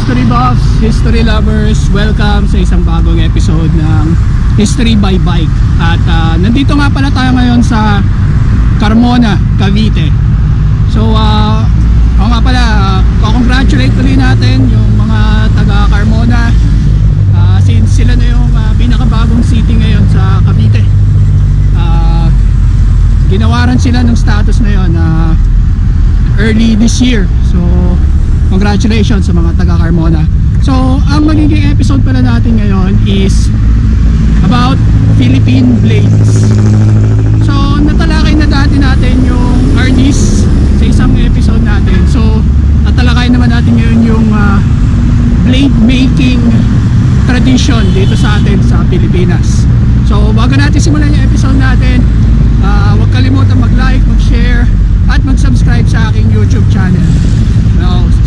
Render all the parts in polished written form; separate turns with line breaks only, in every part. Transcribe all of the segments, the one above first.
history buffs, history lovers, welcome sa isang bagong episode ng History by Bike. At nandito nga pala tayo ngayon sa Carmona, Cavite. So ako nga pala, congratulate ulit natin yung mga taga Carmona, since sila na yung pinakabagong city ngayon sa Cavite. Ginawaran sila ng status na yun early this year. So congratulations sa mga taga Carmona. So ang magiging episode pala natin ngayon is about Philippine blades. So natalakay na dati natin yung harness sa isang episode natin. So natalakay naman natin ngayon yung blade making tradition dito sa atin sa Pilipinas. So bago natin simulan yung episode natin, huwag kalimutan mag-like, mag-share at mag-subscribe sa aking YouTube channel.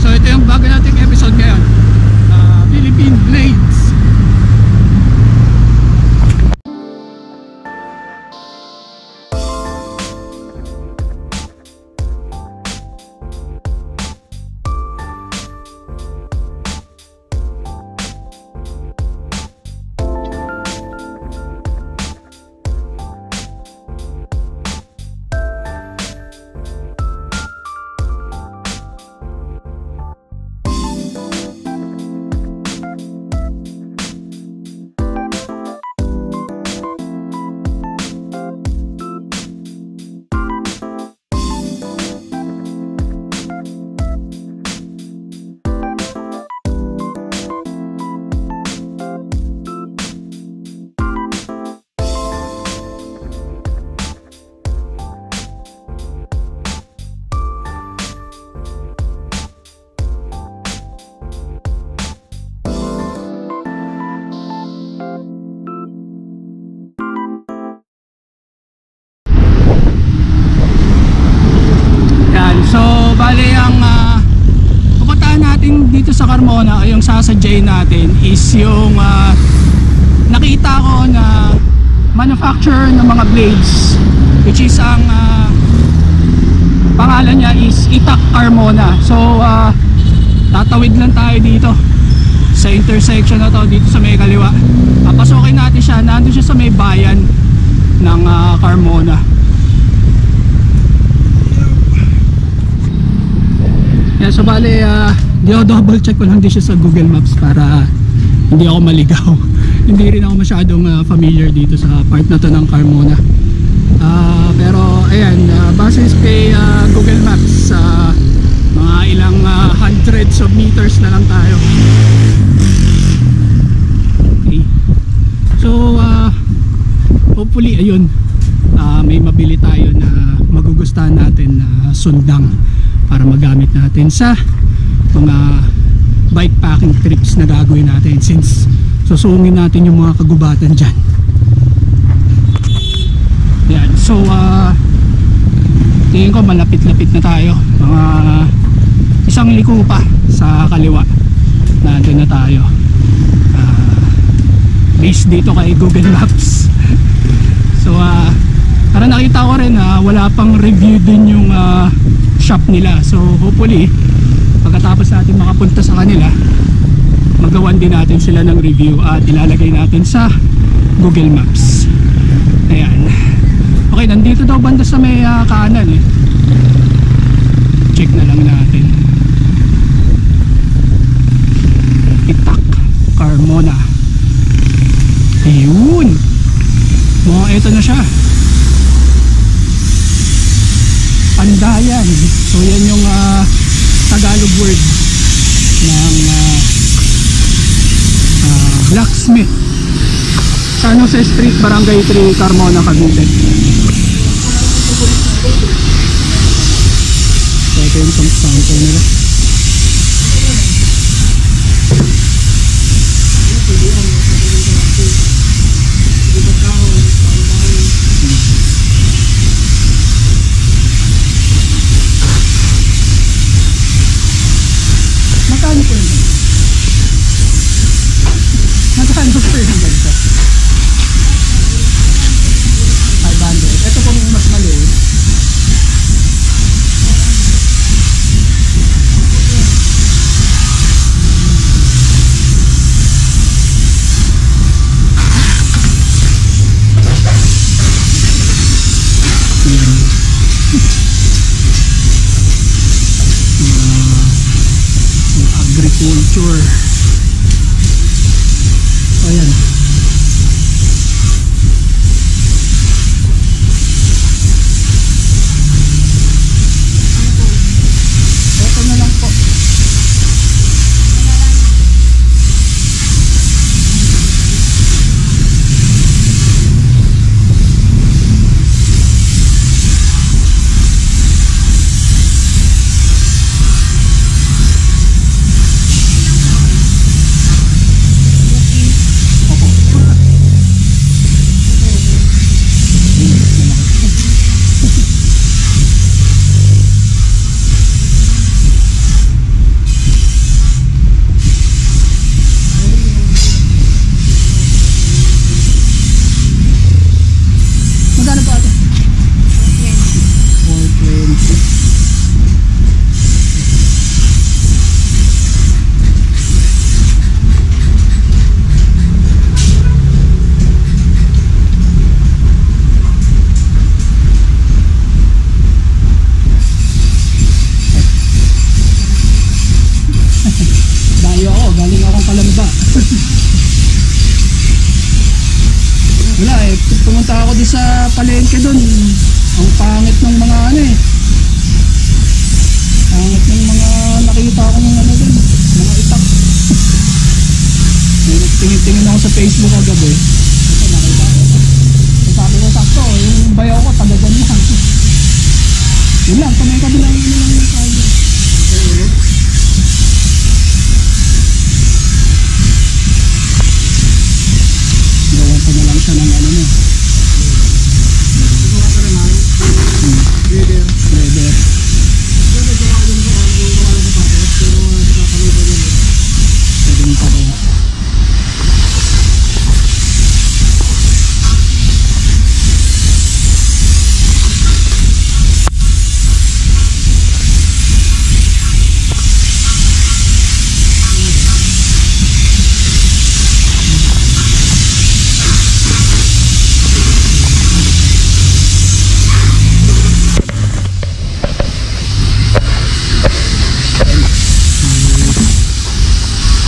So ito yung bago nating episode ngayon, Philippine Blades. Bale, ang pupuntahan natin dito sa Carmona, yung sasadyain natin is yung nakita ko na manufacturer ng mga blades, which is ang pangalan niya is Itak Carmona. So tatawid lang tayo dito sa intersection na to, dito sa may kaliwa. Pasokin natin siya, nandun siya sa may bayan ng Carmona. Yeah, so bale, double check ko lang din siya sa Google Maps para hindi ako maligaw. Hindi rin ako masyadong familiar dito sa part na to ng Carmona. Pero ayan, base kay Google Maps, mga ilang hundreds of meters na lang tayo. Okay. So hopefully ayun, may mabili tayo na magugustuhan natin na sundang para magamit natin sa mga bikepacking trips na gagawin natin, since susungin natin yung mga kagubatan dyan. Yan. So tingin ko malapit-lapit na tayo, mga isang liko pa sa kaliwa nandun na tayo, based dito kay Google Maps. So para nakita ko rin wala pang review din yung shop nila. So hopefully pagkatapos natin makapunta sa kanila, magawan din natin sila ng review at ilalagay natin sa Google Maps. Ayan. Okay, nandito daw banda sa may kanan eh. Check na lang natin. Itak Carmona. Ayun. Mga ito na siya, Pandayan. So yan yung Tagalog word ng blacksmith. San Jose Street, Barangay 3, Carmona, Cavite. So ito yung sample nila. Magkano po yun? Magkano po yun ganito? 500. Ito pong mas maliit. agriculture. Ayan. Ito na lang po. Wala eh, pumunta ako di sa palengke dun. Ang pangit ng mga ano eh. Pangit ng mga nakita ko ng ano dun. Mga itak. Tingin-tingin ako sa Facebook kagabi. Ito nakita ko. Sabi ko sakto, yung bayaw ko taga ganyan. Yun lang, kamay kabilang yun lang yung tayo. Gawan ko na lang siya ng ano mo. Leather. Pwede mo pa kaya.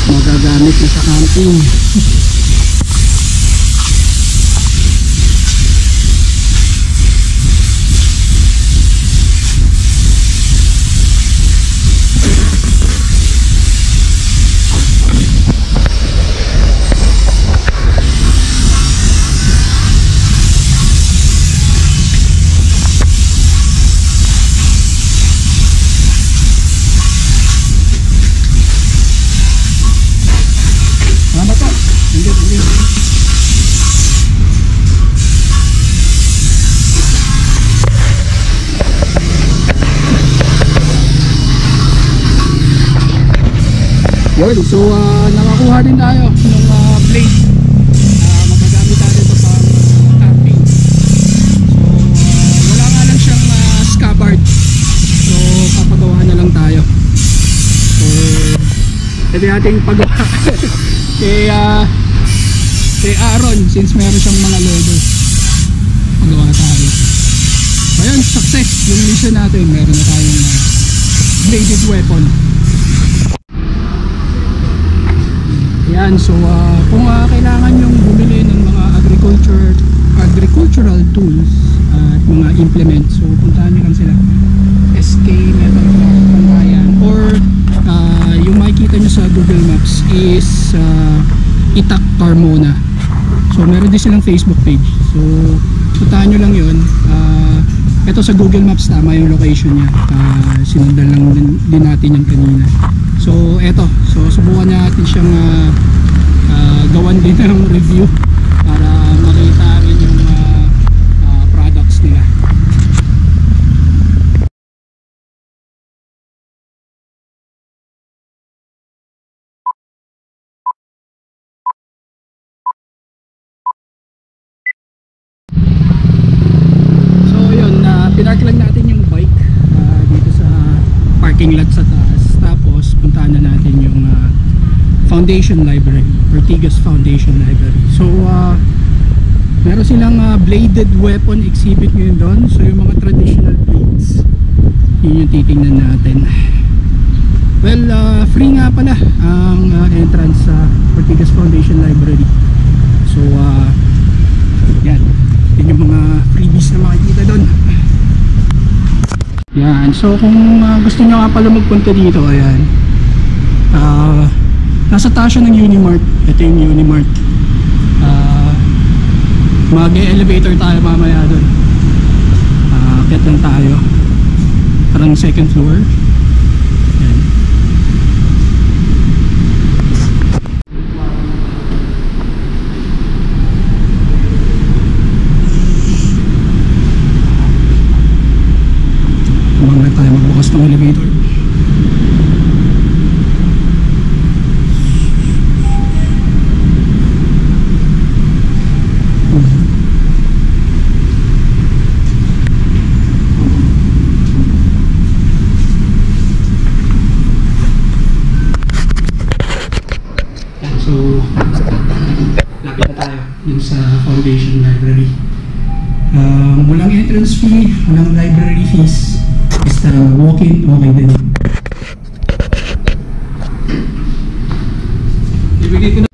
Magagamit na sa camping. Yun, so nakakuha din tayo ng blade magagamit natin ito pang camping. So wala nga lang siyang scabbard, so papagawa na lang tayo or pwede nating pagawa kay Aaron since meron siyang mga leather. Pagawa tayo. So yun, success yung mission natin. Meron na tayong bladed weapon. Yan, so kung kailangan yung bumili ng mga agricultural tools at mga implements, so puntahan nyo lang sila SK Metal Craft Pantayan, or yung makikita nyo sa Google Maps is Itak Carmona. So meron din silang Facebook page, so puntahan nyo lang yun. Ito sa Google Maps tama yung location nya, sinundan lang din natin yung kanina. So eto, so subukan natin siyang gawan din ng review para makita rin yung products nila. So yun, pinark lang natin yung bike dito sa parking lot sa taas, tapos puntahan na natin yung Foundation Library, Ortigas Foundation Library. So meron silang bladed weapon exhibit ngayon doon. So yung mga traditional blades, yun yung titingnan natin. Well, free nga pala ang entrance sa Ortigas Foundation Library. So, yan. Yan yung mga freebies na makikita doon. Yan. So, kung gusto nyo nga pala magpunta dito, ayan. Nasa taas siya ng Unimart. Ito yung Unimart. Mag-elevator tayo mamaya doon. Akit lang tayo. Parang second floor. Yan. Mamaya tayo magbukas ng elevator. So, lapit na tayo dun sa Foundation Library. Walang entrance fee, walang library fees. Basta walk-in, okay din. Ibigay ko na.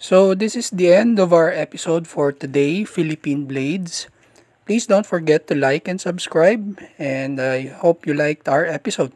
So this is the end of our episode for today, Philippine Blades. Please don't forget to like and subscribe, and I hope you liked our episode.